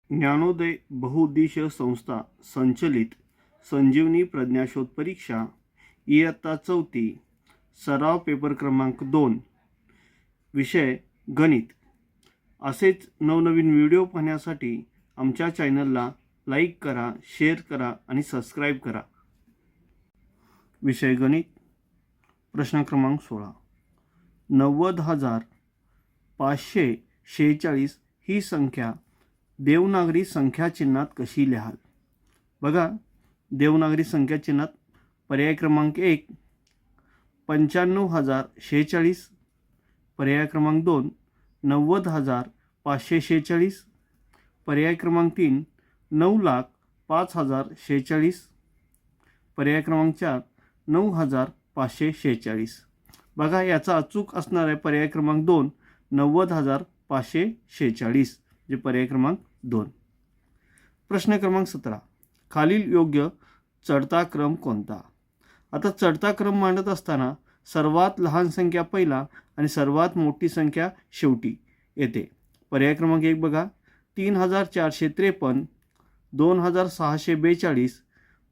ज्ञानोदय बहुउद्देशीय संस्था संचलित संजीवनी प्रज्ञाशोध परीक्षा इयत्ता 4 सराव पेपर क्रमांक 2 विषय गणित। असेच नवनवीन व्हिडिओ पाहण्यासाठी आमच्या चॅनलला लाईक करा, शेअर करा आणि सबस्क्राईब करा। विषय गणित। प्रश्न क्रमांक 16। 90,546 ही संख्या देवनागरी संख्या चिन्हात कशी लिहाल? बघा, देवनागरी संख्या चिन्हात पर्याय क्रमांक 1 95,046, पर्याय क्रमांक 2 90,546, पर्याय क्रमांक 3 9,05,046, पर्याय क्रमांक 4 9,546। बघा, याचा अचूक असणार आहे पर्याय क्रमांक 2 90,546, जे पर्याय क्रमांक 2। प्रश्न क्रमांक 17। खालील योग्य चढता क्रम कोणता? आता चढता क्रम मांडत असताना सर्वात लहान संख्या पहिला आणि सर्वात मोठी संख्या शेवटी येते। पर्याय क्रमांक 1 बघा, 3,453, 2,642,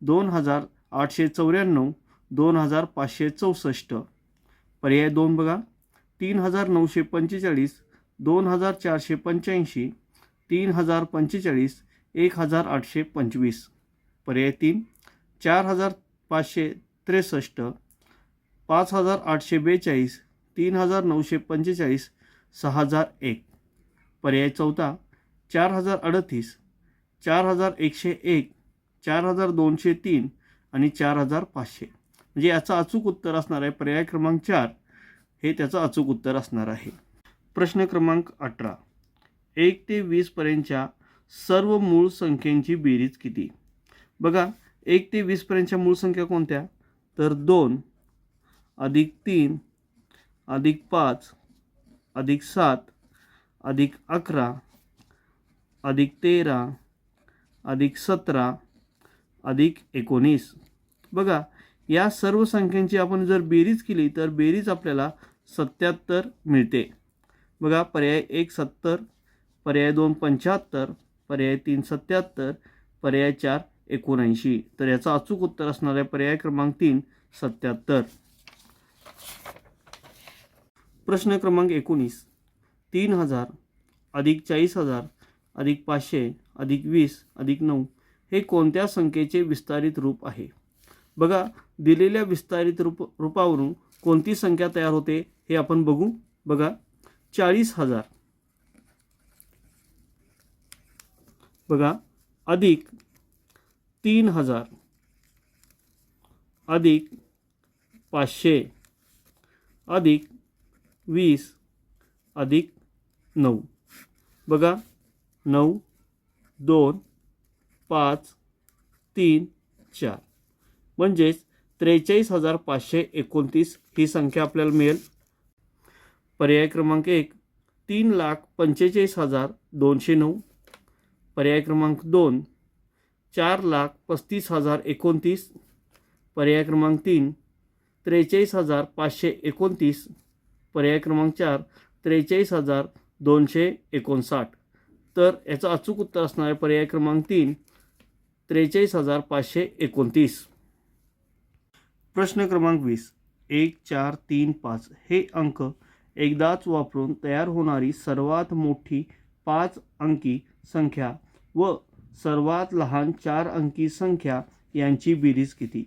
2,894, 2,564। पर्याय 2 बघा, 3,945, 2,485, 3,045, 1,825। पर्याय 3 4,563, 5,842, 3,945, 6,001। पर्याय 4 4,038, 4,101, 4,203 आणि 4,500। म्हणजे याचा अचूक उत्तर असणार आहे पर्याय क्रमांक 4 हे त्याचं अचूक उत्तर असणार आहे। प्रश्न क्रमांक 18। 1 ते 20 पर्यंतच्या सर्व मूळ संख्यांची बेरीज किती? बघा, 1 ते 20 पर्यंतच्या मूळ संख्या कोणत्या? तर 2 अधिक 3 अधिक 5 अधिक 7 अधिक 11 अधिक 13 अधिक 17 अधिक 19। बघा, या सर्व संख्यांची आपण जर बेरीज केली तर बेरीज आपल्याला 77 मिळते। बघा, पर्याय 1 70, पर्याय 2 75, पर्याय 3 77, पर्याय 4 79। तर याचा अचूक उत्तर असणार आहे पर्याय क्रमांक 3 77। प्रश्न क्रमांक 19। 3,000 अधिक 40,000 अधिक 500 अधिक 20 अधिक 9 हे कोणत्या संख्येचे विस्तारित रूप आहे? बघा, दिलेल्या विस्तारित रूपावरून कोणती संख्या तयार होते हे आपण बघू। बघा, 40,000 बघा अधिक 3,000 अधिक 500 अधिक 20 अधिक 9। बघा, 9 2 5 3 4 म्हणजेच 43,529 ही संख्या आपल्याला मिळेल। पर्याय क्रमांक 1 3,45,209, पर्याय क्रमांक 2 4,35,029, पर्याय क्रमांक 3 43,529, पर्याय क्रमांक 4 43,259। तर याचं अचूक उत्तर असणार आहे पर्याय क्रमांक 3 43,529। प्रश्न क्रमांक 20। 1 4 3 5 हे अंक एकदाच वापरून तयार होणारी सर्वात मोठी 5 अंकी संख्या व सर्वात लहान 4 अंकी संख्या यांची बेरीज किती?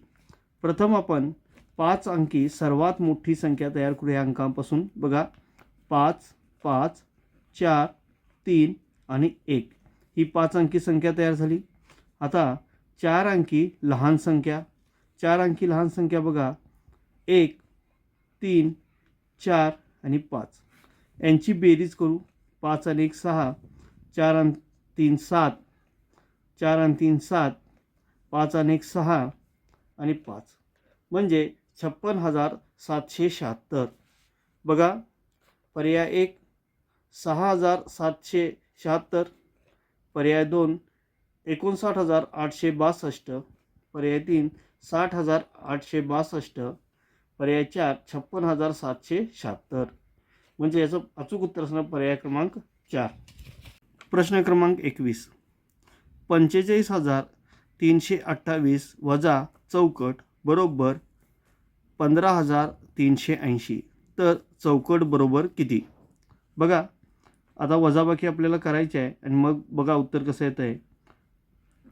प्रथम आपण 5 अंकी सर्वात मोठी संख्या तयार करूया अंकांपासून। बघा, 5 5 4 3 आणि 1 ही 5 अंकी संख्या तयार झाली। आता 4 अंकी लहान संख्या, 4 अंकी लहान संख्या बघा, 1 3 4 आणि 5 यांची बेरीज करू। 5 आणि 1 6, 4 आणि 3 7, 4 आणि 3 7, 5 आणि 1 6 आणि 5 म्हणजे 56,776। बघा, पर्याय 1 6,776, पर्याय 2 59,862, पर्याय 3 60,862, पर्याय 4 56,776। म्हणजे याचं अचूक उत्तर असणार पर्याय क्रमांक 4। प्रश्न क्रमांक 21। 45,328 वजा चौकट बरोबर 15,380. तर चौकट बरोबर किती? बघा आता वजाबाकी आपल्याला करायची आहे आणि मग बघा उत्तर कसं येतं आहे.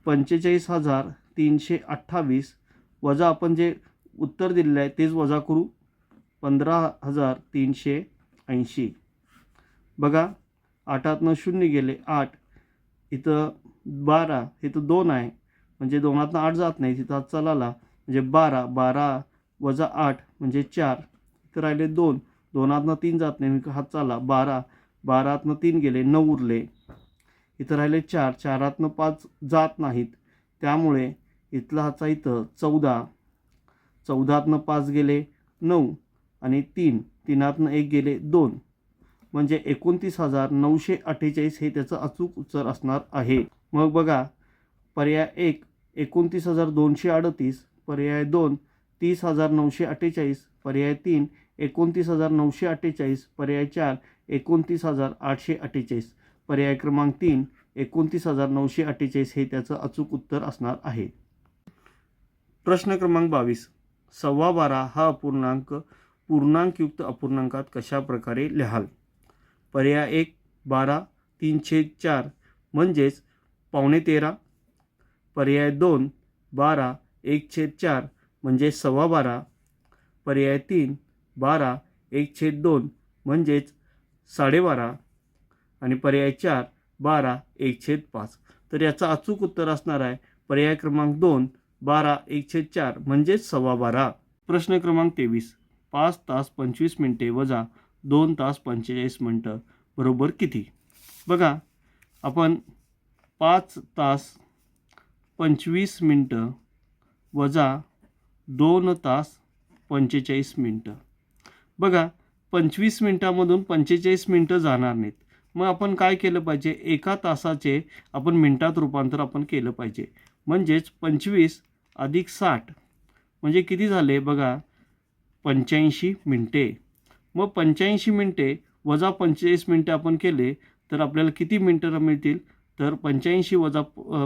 45,328 वजा आपण जे उत्तर दिलेलं आहे तेच वजा करू 15,380. बघा 8तनं 0 गेले 8, इथं 12, इथं 2 आहे म्हणजे 2तनं 8 जात नाही, तिथं हात चालला म्हणजे 12 वजा 8 म्हणजे 4, इथं राहिले 2, 2तनं 3 जात नाही हात चालला 12तनं 3 गेले 9 उरले, इथं राहिले 4, 4तनं 5 जात नाहीत त्यामुळे इथला हातचा इथं 14, 14तनं 5 गेले 9 आणि 3तनं 1 गेले 2 म्हणजे 29,948 हे त्याचं अचूक उत्तर असणार आहे. मग बघा पर्याय 1 29,238, पर्याय 2 30,948, पर्याय 3 29,948, पर्याय 4 29,848, पर्याय क्रमांक 3 29,948 हे त्याचं अचूक उत्तर असणार आहे. प्रश्न क्रमांक 22. 12.25 हा अपूर्णांक पूर्णांकयुक्त अपूर्णांकात कशा प्रकारे लिहाल? पर्याय 1 12 3/4 म्हणजेच 12.75, पर्याय 2 12 1/4 म्हणजे 12.25, पर्याय 3 12 1/2 म्हणजेच 12.5 आणि पर्याय 4 12 1/5. तर याचा अचूक उत्तर असणार आहे पर्याय क्रमांक 2 12 1/4 म्हणजेच 12.25. प्रश्न क्रमांक 23. 5 तास 25 मिनिटे वजा 2 तास 45 मिनिटं बरोबर किती? बघा आपण 5 तास 25 मिनिटं वजा 2 तास 45 मिनिटं. बघा 25 मिनिटामधून 45 मिनिटं जाणार नाहीत. मग आपण काय केलं पाहिजे, एका तासाचे आपण मिनिटात रूपांतर आपण केलं पाहिजे. म्हणजेच 25 अधिक 60 म्हणजे किती झाले बघा 85 मिनिटे. मग 85 मिनिटे वजा 45 मिनिटे आपण केले तर आपल्याला किती मिनिटं मिळतील? तर 85 वजा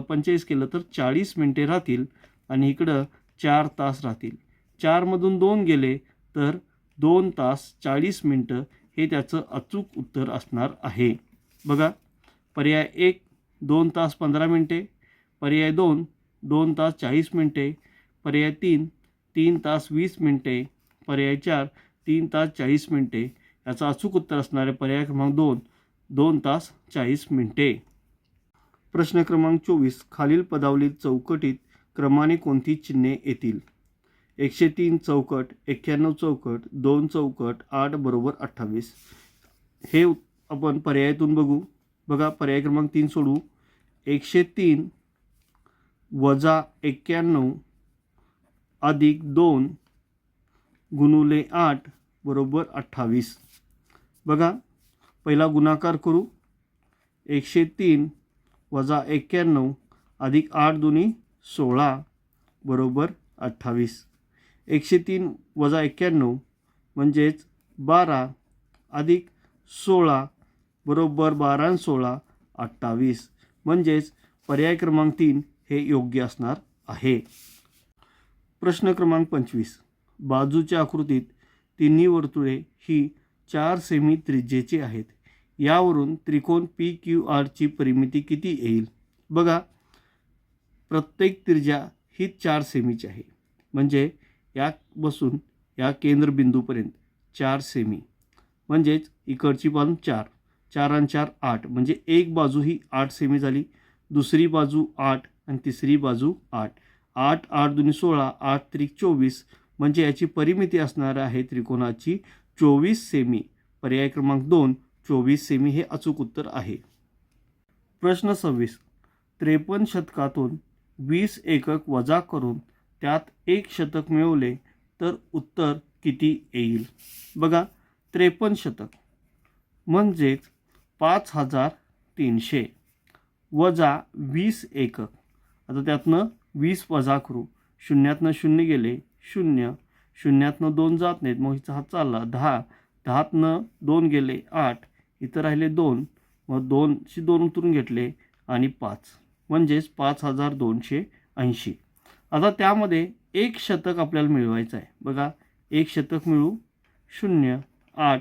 45 केलं तर 40 मिनिटे राहतील आणि इकडं 4 तास राहतील. 4मधून 2 गेले तर 2 तास 40 मिनिटं हे त्याचं अचूक उत्तर असणार आहे. बघा पर्याय 1 2 तास 15 मिनिटे, पर्याय 2 2 तास 40 मिनिटे, पर्याय 3 3 तास 20 मिनिटे, पर्याय 4 3 तास 40 मिनिटे. याचं अचूक उत्तर असणार आहे पर्याय क्रमांक 2 2 तास 40 मिनिटे. प्रश्न क्रमांक 24. खालील पदावलीत चौकटीत क्रमाने कोणती चिन्हे येतील? 103 चौकट, 91 चौकट, 2 चौकट, 8 बरोबर 28. हे आपण पर्यायातून बघू. बघा पर्याय क्रमांक 3 सोडू. 103 वजा 91 अधिक 2 गुणुले 8 बरोबर 28. बघा पहिला गुणाकार करू. 103 वजा 91 अधिक 8 दुनी 16 बरोबर 28. 103 वजा 91 म्हणजेच 12 अधिक 16 बरोबर 12 आणि 16 28. म्हणजेच पर्याय क्रमांक 3 हे योग्य असणार आहे. प्रश्न क्रमांक 25. बाजूच्या आकृतीत तिन्ही वर्तुळे ही 4 सेमी त्रिज्येची आहेत. यावरून त्रिकोण PQRची परिमिती किती येईल? बघा प्रत्येक त्रिज्या ही 4 सेमीची आहे. म्हणजे या बसून या केंद्रबिंदूपर्यंत 4 सेमी म्हणजेच इकडची बाजू 4, 4 आणि 4 8 म्हणजे एक बाजू ही 8 सेमी झाली, दुसरी बाजू 8 आणि तिसरी बाजू 8. 8 8 दुनी 16, 8 त्रिक 24 म्हणजे याची परिमिती असणार आहे त्रिकोणाची 24 सेमी. पर्याय क्रमांक 2 24 सेमी हे अचूक उत्तर आहे. प्रश्न 26. 53 शतकातून 20 एकक वजा करून त्यात 1 शतक मिळवले तर उत्तर किती येईल? बघा 53 शतक म्हणजेच 5300 वजा 20 एकक. आता त्यातनं 20 वजा करू. शून्यातनं 0 गेले 0, शून्यातनं 2 जात नाहीत मग हिचा हात चालला 10, 10तनं 2 गेले 8, इथं राहिले 2, मग 2शी 2 उतरून घेतले आणि 5 म्हणजेच 5280. आता त्यामध्ये एक शतक आपल्याला मिळवायचं आहे. बघा, एक शतक मिळू 0, 8,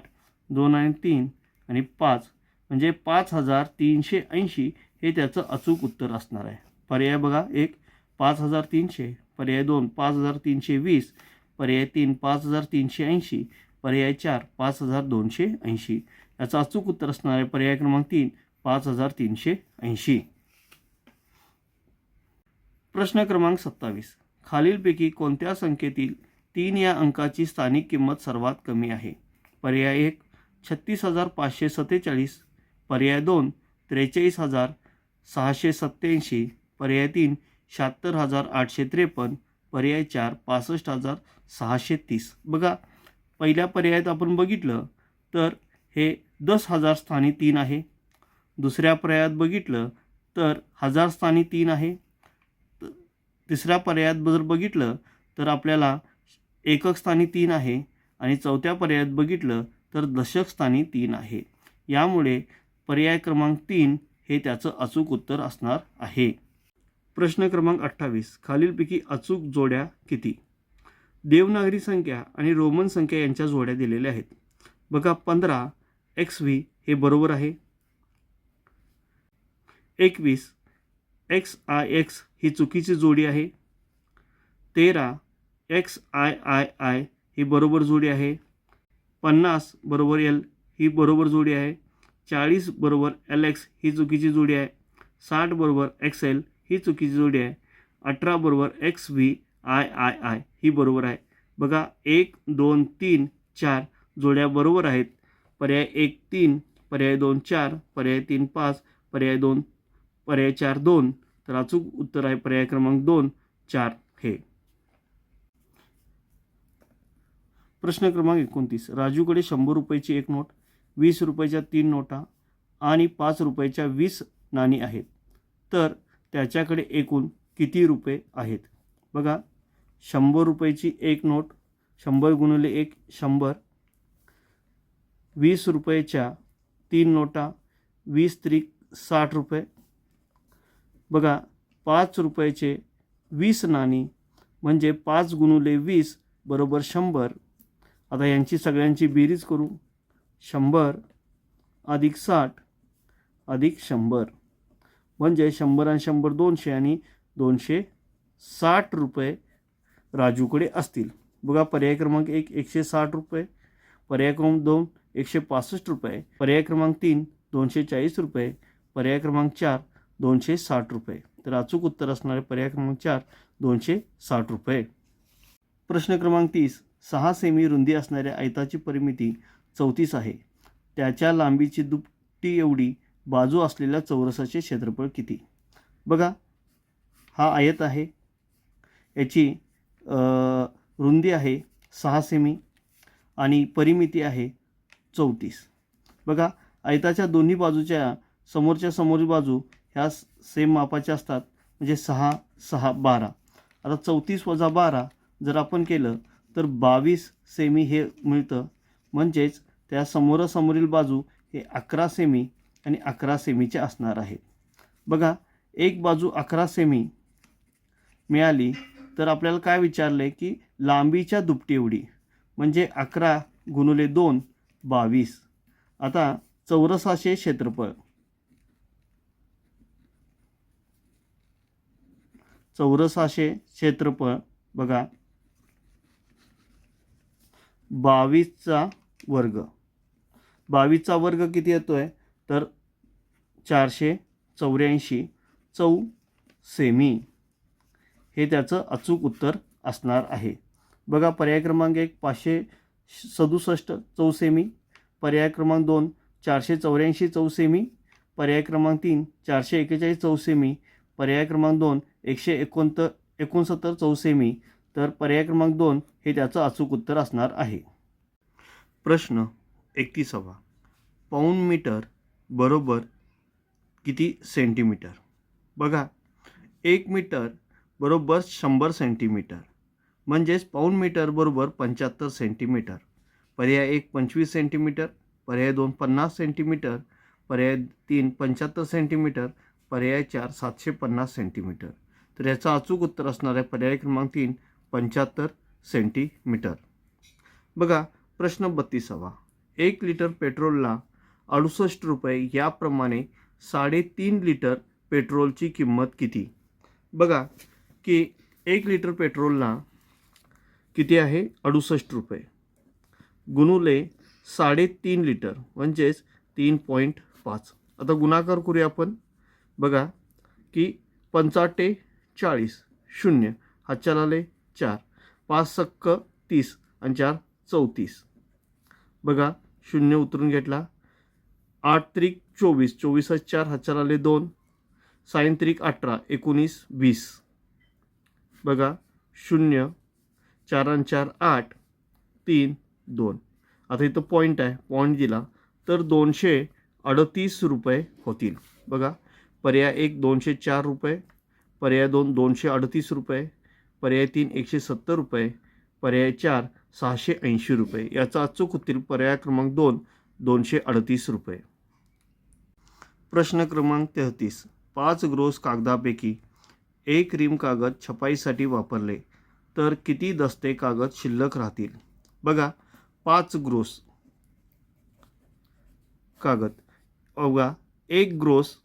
2 आणि 3 आणि 5 म्हणजे 5380 हे त्याचं अचूक उत्तर असणार आहे. पर्याय बघा, एक 5300, पर्याय 2 5320, पर्याय 3 5380, पर्याय 4 5280. याचं अचूक उत्तर असणार आहे पर्याय क्रमांक 3 5380. प्रश्न क्रमांक 27. खालीलपैकी कोणत्या संख्येतील 3 या अंकाची स्थानिक किंमत सर्वात कमी आहे? पर्याय 1 36547, पर्याय 2 43687, पर्याय 3 76853, पर्याय 4 65630. बघा, पहिल्या पर्यायात आपण बघितलं तर हे 10,000 स्थानी 3 आहे. दुसऱ्या पर्यायात बघितलं तर 1000 स्थानी 3 आहे. तिसऱ्या पर्यायात जर बघितलं तर आपल्याला एकक स्थानी 3 आहे आणि चौथ्या पर्यायात बघितलं तर दशक स्थानी 3 आहे. यामुळे पर्याय क्रमांक 3 हे त्याचं अचूक उत्तर असणार आहे. प्रश्न क्रमांक 28. खालीलपैकी अचूक जोड्या किती? देवनागरी संख्या आणि रोमन संख्या यांच्या जोड्या दिलेल्या आहेत. बघा, 15 XV हे बरोबर आहे. 21 XIX ही चुकीची जोडी आहे. 13 XIII ही बरोबर जोडी आहे. 50 बरोबर L ही बरोबर जोडी आहे. 40 बरोबर LX ही चुकीची जोडी आहे. 60 बरोबर XL ही चुकीची जोडी आहे. 18 बरोबर XVIII ही बरोबर आहे. बघा, 1 2 3 4 जोड्या बरोबर आहेत. पर्याय 1 3, पर्याय 2 4, पर्याय 3 5, पर्याय 2 पर्याय 4 2. तर अचूक उत्तर आहे पर्याय क्रमांक 2 4 हे. प्रश्न क्रमांक 29. राजूकडे 100 रुपयाची एक नोट, 20 रुपयाच्या 3 नोटा आणि 5 रुपयाच्या 20 नाणी आहेत. तर त्याच्याकडे एकूण किती रुपये आहेत? बघा, 100 रुपयाची एक नोट, 100 गुणिले 1 100. 20 रुपयाच्या 3 नोटा, 20 त्रिक 60 रुपये. बघा, 5 रुपयाचे 20 नाणी म्हणजे 5 गुणिले 20 बरोबर 100. आता यांची सगळ्यांची बेरीज करू. 100 अधिक 60 अधिक 100 म्हणजे 100 आणि 100 200 आणि 260 रुपये राजूकडे असतील. बघा, पर्याय क्रमांक 1 160 रुपये, पर्याय क्रमांक 2 165 रुपये, पर्याय क्रमांक 3 240 रुपये, पर्याय क्रमांक 4 260 रुपये. तर अचूक उत्तर असणारे पर्याय क्रमांक 4 260 रुपये. प्रश्न क्रमांक 30. 6 सेमी रुंदी असणाऱ्या आयताची परिमिती 34 आहे. त्याच्या लांबीची दुपटी एवढी बाजू असलेल्या चौरसाचे क्षेत्रफळ किती? बघा, हा आयत आहे, याची रुंदी आहे 6 सेमी आणि परिमिती आहे 34. बघा, आयताच्या दोन्ही बाजूच्या समोरची बाजू ह्या सेम मापाच्या असतात, म्हणजे 6 6 12. आता 34 वजा 12 जर आपण केलं तर 22 सेमी हे मिळतं. म्हणजेच त्या समोरासमोरील बाजू हे 11 सेमी आणि 11 सेमीचे असणार आहेत. बघा, एक बाजू 11 सेमी मिळाली तर आपल्याला काय विचारलं आहे की लांबीच्या दुपटी एवढी, म्हणजे 11 गुणिले 2 22. आता चौरसाचे क्षेत्रफळ, चौरसाचे क्षेत्रफळ बघा 22चा वर्ग. 22चा वर्ग किती येतोय तर 484 सेमी हे त्याचं अचूक उत्तर असणार आहे. बघा, पर्याय क्रमांक 1 567 चौसेमी, पर्याय क्रमांक 2 484 चौसेमी, पर्याय क्रमांक 3 441 चौसेमी, पर्याय क्रमांक 2 169 चौसेमी. तर पर्याय क्रमांक 2 हे त्याचं अचूक उत्तर असणार आहे. प्रश्न 31. पाऊण मीटर बरोबर किती सेंटीमीटर? बघा, 1 मीटर बरोबर 100 सेंटीमीटर, म्हणजेच पाऊण मीटर बरोबर 75 सेंटीमीटर. पर्याय 1 25 सेंटीमीटर, पर्याय 2 50 सेंटीमीटर, पर्याय 3 75 सेंटीमीटर, पर्याय 4 750 सेंटीमीटर. तर याचं अचूक उत्तर असणार आहे पर्याय क्रमांक 3 75 सेंटीमीटर. बघा प्रश्न 32वा. 1 लिटर पेट्रोलला 68 रुपये याप्रमाणे 3.5 लिटर पेट्रोलची किंमत किती? बघा की 1 लिटर पेट्रोलला किती आहे 68 रुपये गुणुले 3.5 लिटर म्हणजेच 3.5. आता गुणाकार करूया आपण. बघा की 45 40 0 हातच्या आले 4 5 सक्क 30 आणि 4 34. बघा 0 उतरून घेतला. 8 त्रिक 24 24 4 हातच्या आले 2 साइन त्रिक 18 19 20. बघा 0 4 आणि 4 8 3 2. आता इथं पॉईंट आहे, पॉईंट दिला तर 238 रुपये होतील. बघा पर्याय 1 204 रुपये, पर्याय 2 238 रुपये, पर्याय 3 170 रुपये, पर्याय 4 680 रुपये. याचा अचूक उत्तर पर्याय क्रमांक 2 238 रुपये. प्रश्न क्रमांक 33. 5 ग्रोस कागदापैकी 1 रिम कागद छपाईसाठी वापरले तर किती दस्ते कागद शिल्लक राहतील? बघा 5 ग्रोस कागद, बघा 1 ग्रोस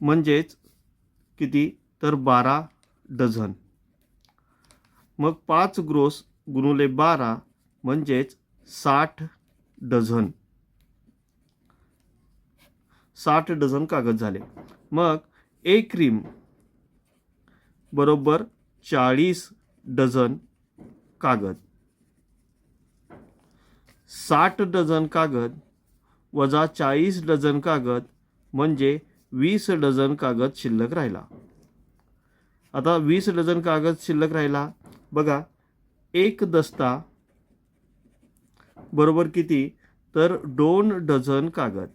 म्हणजेच किती तर 12 डझन. मग 5 ग्रोस गुणुले 12 म्हणजेच 60 डझन. 60 डझन कागद झाले. मग 1 रिम बरोबर 40 डझन कागद. 60 डझन कागद वजा 40 डझन कागद म्हणजे 20 डझन कागद शिल्लक राहिला. आता 20 डझन कागद शिल्लक राहिला. बघा 1 दस्ता बरोबर किती तर 2 डझन कागद.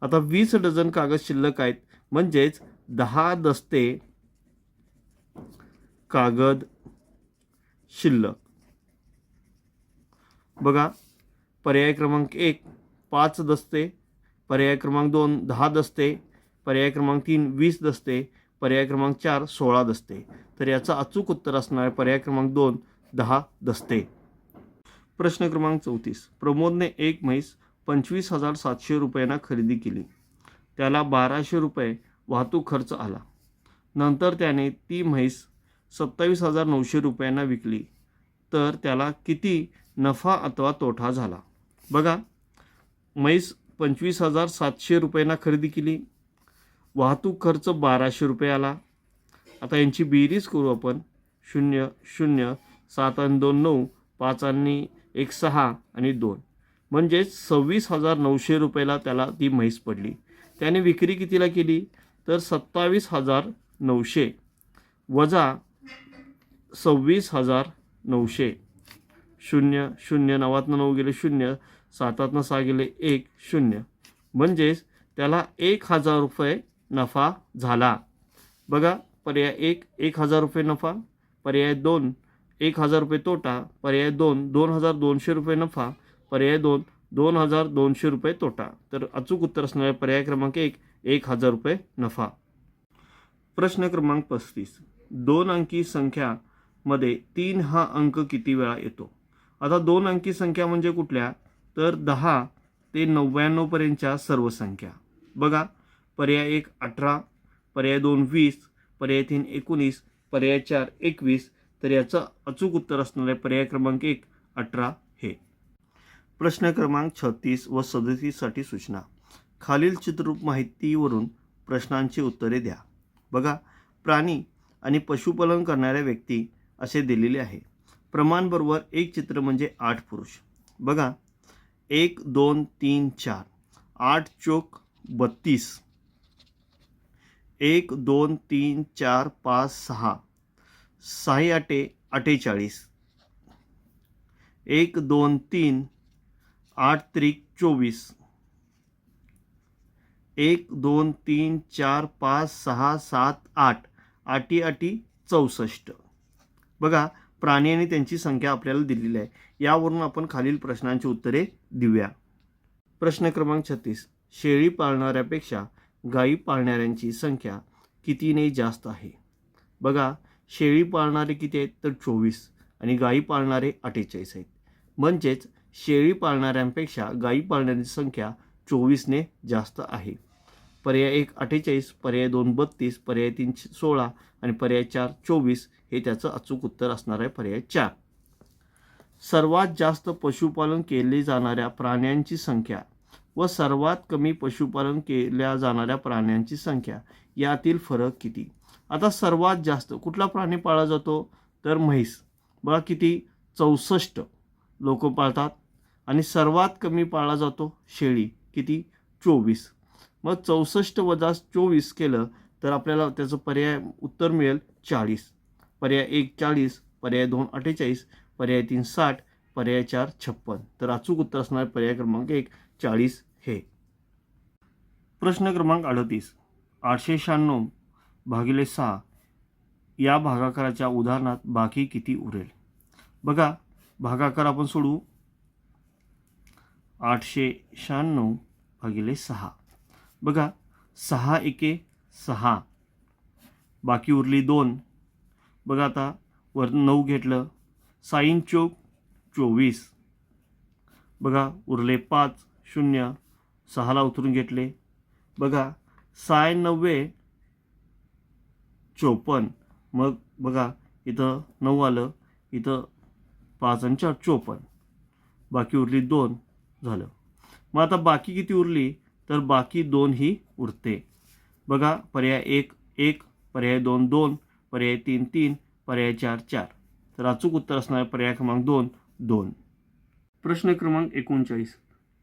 आता 20 डझन कागद शिल्लक आहेत म्हणजेच 10 दस्ते कागद शिल्लक. बघा पर्याय क्रमांक 1 5 दस्ते, पर्याय क्रमांक 2 10 दस्ते, पर्याय क्रमांक 3 20 दस्ते, पर्याय क्रमांक 4 16 दस्ते. तर याचा अचूक उत्तर असणार आहे पर्याय क्रमांक 2 10 दस्ते. प्रश्न क्रमांक 34. प्रमोदने एक म्हैस 25,700 रुपयांना खरेदी केली. त्याला 1200 रुपये वाहतूक खर्च आला. नंतर त्याने ती म्हैस 27,900 रुपयांना विकली तर त्याला किती नफा अथवा तोटा झाला? बघा म्हैस 25,700 रुपयांना खरेदी केली, वाहतूक खर्च 1200 रुपये आला. आता यांची बेरीज करू आपण. 0 0 7 आणि 2 9 5 आणि 1 6 आणि 2 म्हणजेच 26,900 रुपयाला त्याला ती म्हैस पडली. त्याने विक्री कितीला केली तर 27,900 वजा 26,900. 0 0 9 9 गेले 0 7 6 गेले 1 0 म्हणजेच त्याला 1,000 रुपये नफा झाला. बघा पर्याय 1 1,000 रुपये नफा, पर्याय 2 1,000 रुपये तोटा, पर्याय 2 2,200 रुपये नफा, पर्याय 2 2,200 रुपये तोटा. तर अचूक उत्तर असणार पर्याय क्रमांक 1 1,000 रुपये नफा. प्रश्न क्रमांक 35. 2 अंकी संख्या मध्ये 3 हा अंक किती वेळा येतो? आता 2 अंकी संख्या म्हणजे कुठल्या तर 10 ते 99 पर्यंतच्या सर्व संख्या. बघा पर्याय 1 18, पर्याय 2 20, पर्याय 3 19, पर्याय 4 21. तर याचं अचूक उत्तर असणार आहे पर्याय क्रमांक 1 18 हे. प्रश्न क्रमांक 36 व 37 साठी सूचना. खालील चित्ररूप माहितीवरून प्रश्नांची उत्तरे द्या. बघा प्राणी आणि पशुपालन करणाऱ्या व्यक्ती असे दिलेले आहे. प्रमाण बरोबर एक चित्र म्हणजे 8 पुरुष. बघा 1 2 3 4 8 चोक 32, 1 2 3 4 5 6 6 8 48, 1 2 3 8 त्रिक 24, 1 2 3 4 5 6 7 8 8 8 64. बघा प्राणी आणि त्यांची संख्या आपल्याला दिलेली आहे. यावरून आपण खालील प्रश्नांची उत्तरे देऊया. प्रश्न क्रमांक 36. शेळी पाळणाऱ्यापेक्षा गाई पाळणाऱ्यांची संख्या कितीने जास्त आहे? बघा, शेळी पाळणारे किती आहेत तर 24 आणि गाई पाळणारे 48 आहेत. म्हणजेच शेळी पाळणाऱ्यांपेक्षा गाई पाळणाऱ्यांची संख्या 24ने जास्त आहे. पर्याय 1 48, पर्याय 2 32, पर्याय 3 16 आणि पर्याय 4 24 हे त्याचं अचूक उत्तर असणार आहे पर्याय 4. सर्वात जास्त पशुपालन केले जाणाऱ्या प्राण्यांची संख्या व सर्वात कमी पशुपालन केल्या जाणाऱ्या प्राण्यांची संख्या यातील फरक किती? आता सर्वात जास्त कुठला प्राणी पाळला जातो तर म्हैस. बघा किती 64 लोक पाळतात. आणि सर्वात कमी पाळला जातो शेळी, किती 24. मग 64 वजा 24 केलं तर आपल्याला त्याचं पर्याय उत्तर मिळेल 40. पर्याय 1 40, पर्याय 2 48, पर्याय 3 60, पर्याय 4 56. तर अचूक उत्तर असणार पर्याय क्रमांक 1 40 हे. प्रश्न क्रमांक 38. 896 भागिले 6 या भागाकाराच्या उदाहरणात बाकी किती उरेल? बघा, भागाकार आपण सोडू. 896 भागिले 6. बघा, 6 एके 6, बाकी उरली 2. बघा आता वर 9 घेतलं, 6 चौक 24. बघा उरले 5 0, 6ला उतरून घेतले. बघा 6 9 54. मग बघा इथं 9 आलं, इथं 5 आणि 4 54. बाकी उरली 2 झालं. मग आता बाकी किती उरली तर बाकी 2 ही उरते. बघा पर्याय 1 1, पर्याय 2 2, पर्याय 3 3, पर्याय 4 4. तर अचूक उत्तर असणार पर्याय क्रमांक 2 2. प्रश्न क्रमांक 39.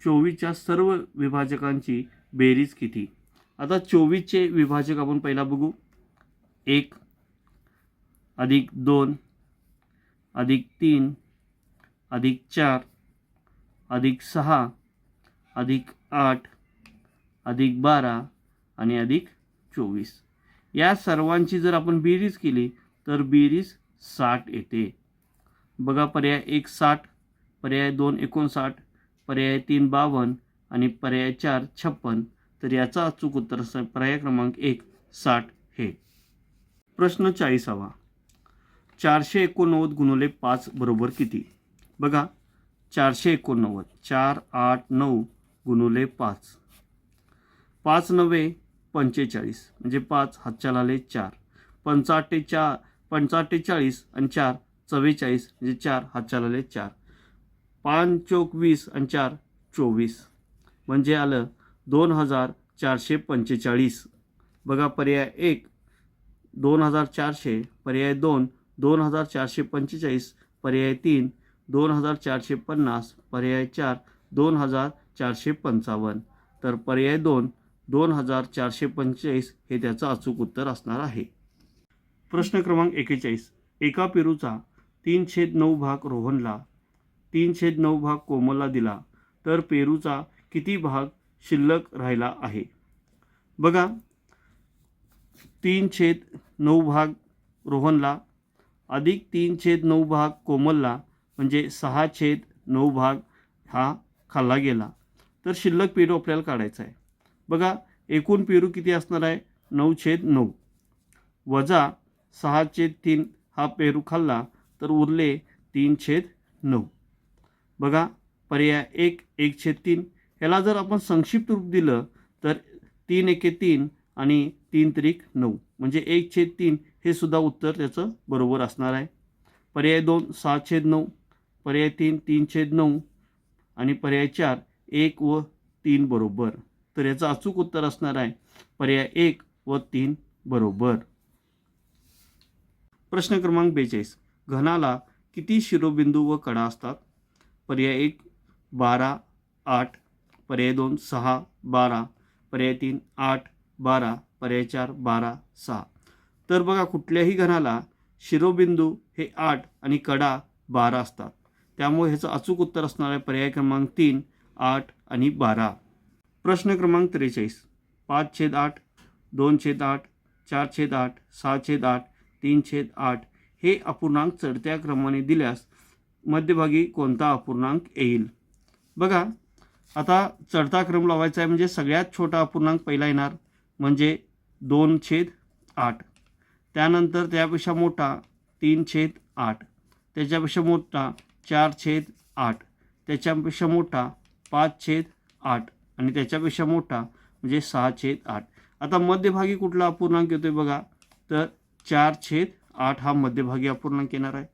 24च्या सर्व विभाजकांची बेरीज किती? आता 24चे विभाजक आपण पहिला बघू. 1 अधिक 2 अधिक 3 अधिक 4 अधिक 6 अधिक 8 अधिक 12 आणि अधिक 24. या सर्वांची जर आपण बेरीज केली तर बेरीज 60 येते. बघा पर्याय 1 60, पर्याय 2 59, पर्याय 3 52 आणि पर्याय 4 56. तर याचा अचूक उत्तर असणार पर्याय क्रमांक 1 60 हे. प्रश्न 40. 489 गुणिले 5 बरोबर किती? बघा 489 4 8 9 गुणिले 5. 5 9 45 म्हणजे 5 हातच्या आले 4. 45 आणि 4 44 म्हणजे 4 हातच्या आले 4. 5 चौक 20 आणि 4 24 म्हणजे आलं 2445. बघा पर्याय 1 2400, पर्याय 2 2445, पर्याय 3 2450, पर्याय 4 2455. तर पर्याय 2 2445 हे त्याचं अचूक उत्तर असणार आहे. प्रश्न क्रमांक 41. एका पेरूचा 3/9 भाग रोहनला, 3/9 भाग कोमलला दिला तर पेरूचा किती भाग शिल्लक राहिला आहे? बघा 3/9 भाग रोहनला अधिक 3/9 भाग कोमलला म्हणजे 6/9 भाग हा खाल्ला गेला. तर शिल्लक पेरू आपल्याला काढायचा आहे. बघा एकूण पेरू किती असणार आहे 9/9 वजा 6/3 हा पेरू खाल्ला तर उरले 3/9. बघा पर्याय 1 1/3. ह्याला जर आपण संक्षिप्त रूप दिलं तर 3 एके 3 आणि 3 त्रिक 9 म्हणजे 1/3 हे सुद्धा उत्तर त्याचं बरोबर असणार आहे. पर्याय 2 6/9, पर्याय 3 3/9 आणि पर्याय 4 1 व 3 बरोबर. तर याचं अचूक उत्तर असणार आहे पर्याय 1 व 3 बरोबर. प्रश्न क्रमांक 42. घनाला किती शिरोबिंदू व कडा असतात? पर्याय 1 12 8, पर्याय 2 6 12, पर्याय 3 8 12, पर्याय 4 12 6. तर बघा कुठल्याही घनाला शिरोबिंदू हे 8 आणि कडा 12 असतात. त्यामुळे ह्याचं अचूक उत्तर असणार आहे पर्याय क्रमांक 3 8 आणि 12. प्रश्न क्रमांक 43. 5/8, 2/8, 4/8, 6/8, 3/8 हे अपूर्णांक चढत्या क्रमाने दिल्यास मध्यभागी कोणता अपूर्णांक येईल? बघा आता चढता क्रम लावायचा आहे, म्हणजे सगळ्यात छोटा अपूर्णांक पहिला येणार म्हणजे 2/8. त्यानंतर त्यापेक्षा मोठा 3/8, त्याच्यापेक्षा मोठा 4/8, त्याच्यापेक्षा मोठा 5/8 आणि त्याच्यापेक्षा मोठा म्हणजे 6/8. आता मध्यभागी कुठला अपूर्णांक येतोय बघा, तर 4/8 हा मध्यभागी अपूर्णांक येणार आहे.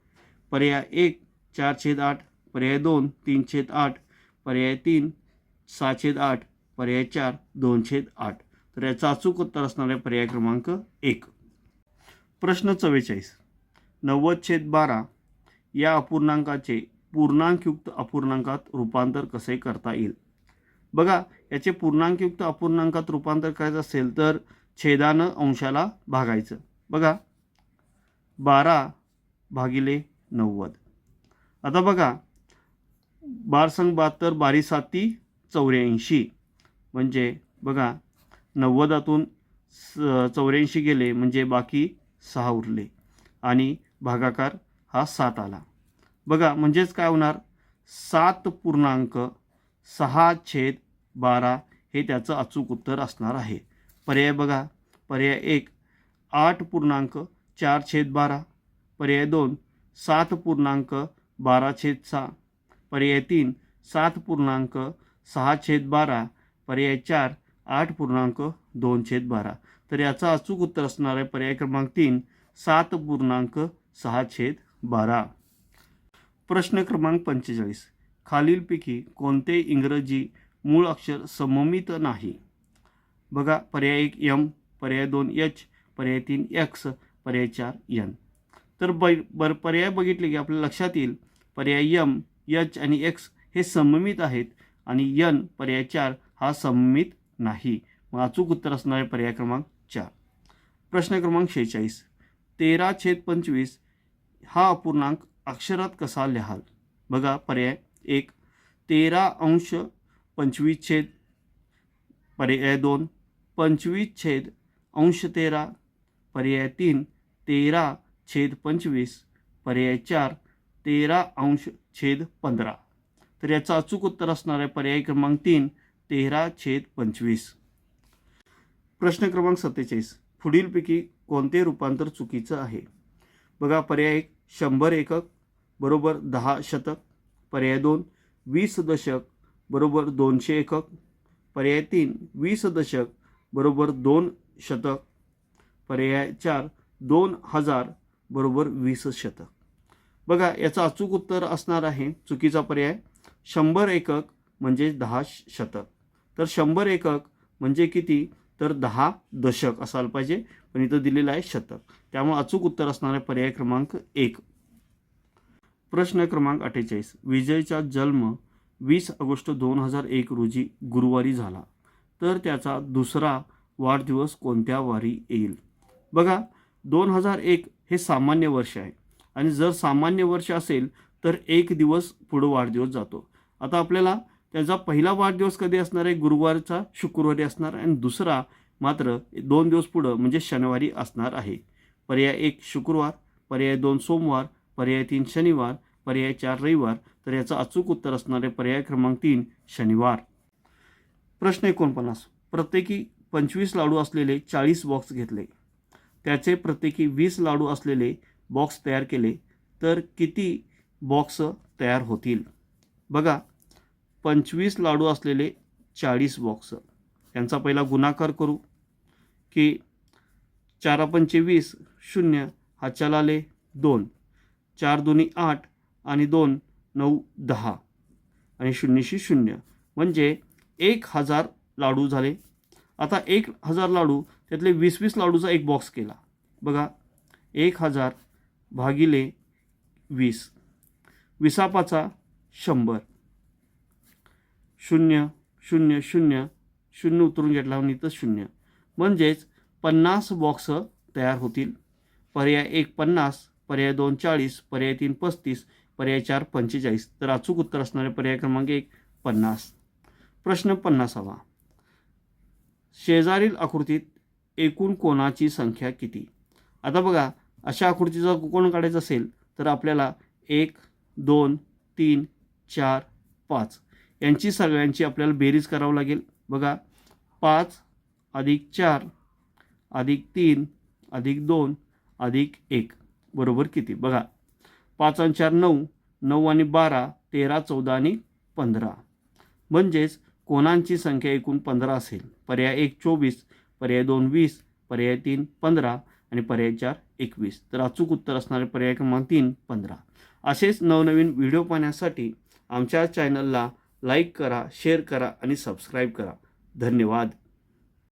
पर्याय 1 4/8, पर्याय 2 3/8, पर्याय 3 6/8, पर्याय 4 2/8. तर याचं अचूक उत्तर असणार आहे पर्याय क्रमांक 1. प्रश्न 44. 90/12 या अपूर्णांकाचे पूर्णांकयुक्त अपूर्णांकात रूपांतर कसे करता येईल? बघा, याचे पूर्णांकयुक्त अपूर्णांकात रूपांतर करायचं असेल तर छेदानं अंशाला भागायचं. बघा, 12/90. आता बघा, 12×72 12 84, म्हणजे बघा 90तून 84 गेले म्हणजे बाकी 6 उरले आणि भागाकार हा 7 आला. बघा, म्हणजेच काय होणार, 7.6/12 हे त्याचं अचूक उत्तर असणार आहे. पर्याय बघा, पर्याय 1 8.4/12, पर्याय 2 7.12/6, पर्याय 3 7.6/12, पर्याय 4 8.2/12. तर याचा अचूक उत्तर असणार आहे पर्याय क्रमांक 3 7.6/12. प्रश्न क्रमांक 45. खालीलपैकी कोणते इंग्रजी मूळ अक्षर सममित नाही? बघा, पर्याय 1 एम, पर्याय 2 एच, पर्याय 3 एक्स, पर्याय 4 एन. तर पर्याय बघितले की आपल्या लक्षात येईल पर्याय एम, एच आणि एक्स हे सममित आहेत आणि एन पर्याय 4 हा सममित नाही. मग अचूक उत्तर असणार आहे पर्याय क्रमांक 4. प्रश्न क्रमांक 46. 13/25 हा अपूर्णांक अक्षरात कसा लिहाल? बघा, पर्याय 1 13°25, पर्याय 2 25/13, पर्याय 3 13/25, पर्याय 4 13°15. तर याचं अचूक उत्तर असणार आहे पर्याय क्रमांक 3 13/25. प्रश्न क्रमांक 47. पुढीलपैकी कोणते रूपांतर चुकीचं आहे? बघा, पर्याय 1 100 एकक बरोबर 10 शतक, पर्याय 2 20 दशक बरोबर 200 एकक, पर्याय 3 20 दशक बरोबर 2 शतक, पर्याय 4 2000 बरोबर 20 शतक. बघा, याचं अचूक उत्तर असणार आहे चुकीचा पर्याय 100 एकक म्हणजे 10 शतक. तर 100 एकक म्हणजे किती, तर 10 दशक असायला पाहिजे, पण इथं दिलेलं आहे शतक. त्यामुळे अचूक उत्तर असणार आहे पर्याय क्रमांक 1. प्रश्न क्रमांक 48. विजयचा जन्म 20 ऑगस्ट 2001 रोजी गुरुवारी झाला, तर त्याचा दुसरा वाढदिवस कोणत्या वारी येईल? बघा, 2001 हे सामान्य वर्ष आहे आणि जर सामान्य वर्ष असेल तर एक दिवस पुढं वाढदिवस जातो. आता आपल्याला त्याचा पहिला वाढदिवस कधी असणार आहे, गुरुवारचा शुक्रवारी असणार आणि दुसरा मात्र 2 दिवस पुढं म्हणजे शनिवारी असणार आहे. पर्याय 1 शुक्रवार, पर्याय 2 सोमवार, पर्याय 3 शनिवार, पर्याय 4 रविवार. तर याचं अचूक उत्तर असणार आहे पर्याय क्रमांक 3 शनिवार. प्रश्न 49. प्रत्येकी 25 लाडू असलेले 40 बॉक्स घेतले, त्याचे प्रत्येकी 20 लाडू असलेले बॉक्स तयार केले, तर किती बॉक्स तयार होतील? बघा, 25 लाडू असलेले 40 बॉक्स, यांचा पहिला गुणाकार करू की 4×5 20, 0 हा चल आले 2, 4 दुनी 8 आणि 2 9 10 आणि 0शी 0 म्हणजे 1000 लाडू झाले. आता 1000 लाडू त्यातले 20 लाडूचा एक बॉक्स केला. बघा, 1000 भागिले 20, 20 100, 0 0 0 0 उतरून घेतला आणि इथं 0 म्हणजेच 50 बॉक्स तयार होतील. पर्याय 1 50, पर्याय 2 40, पर्याय 3 35, पर्याय 4 45. तर अचूक उत्तर असणारे पर्याय क्रमांक 1 50. प्रश्न 50. शेजारील आकृतीत एकूण कोणाची संख्या किती? आता बघा, अशा आकृतीचा कोण काढायचा असेल तर आपल्याला 1 2 3 4 5 यांची सगळ्यांची आपल्याला बेरीज करावं लागेल. बघा 5 अधिक 4 अधिक 3 अधिक 2 अधिक 1 बरोबर किती? बघा 5 आणि 4 9, 9 आणि 12 13, 14 आणि 15. म्हणजेच कोणांची संख्या एकूण 15 असेल. पर्याय 1 24, पर्याय 2 20, पर्याय 3 15 आणि पर्याय 4 21. तर अचूक उत्तर असणारे पर्याय क्रमांक 3 15. असेच नवनवीन व्हिडिओ पाहण्यासाठी आमच्या चॅनलला लाईक करा, शेअर करा आणि सबस्क्राईब करा. धन्यवाद.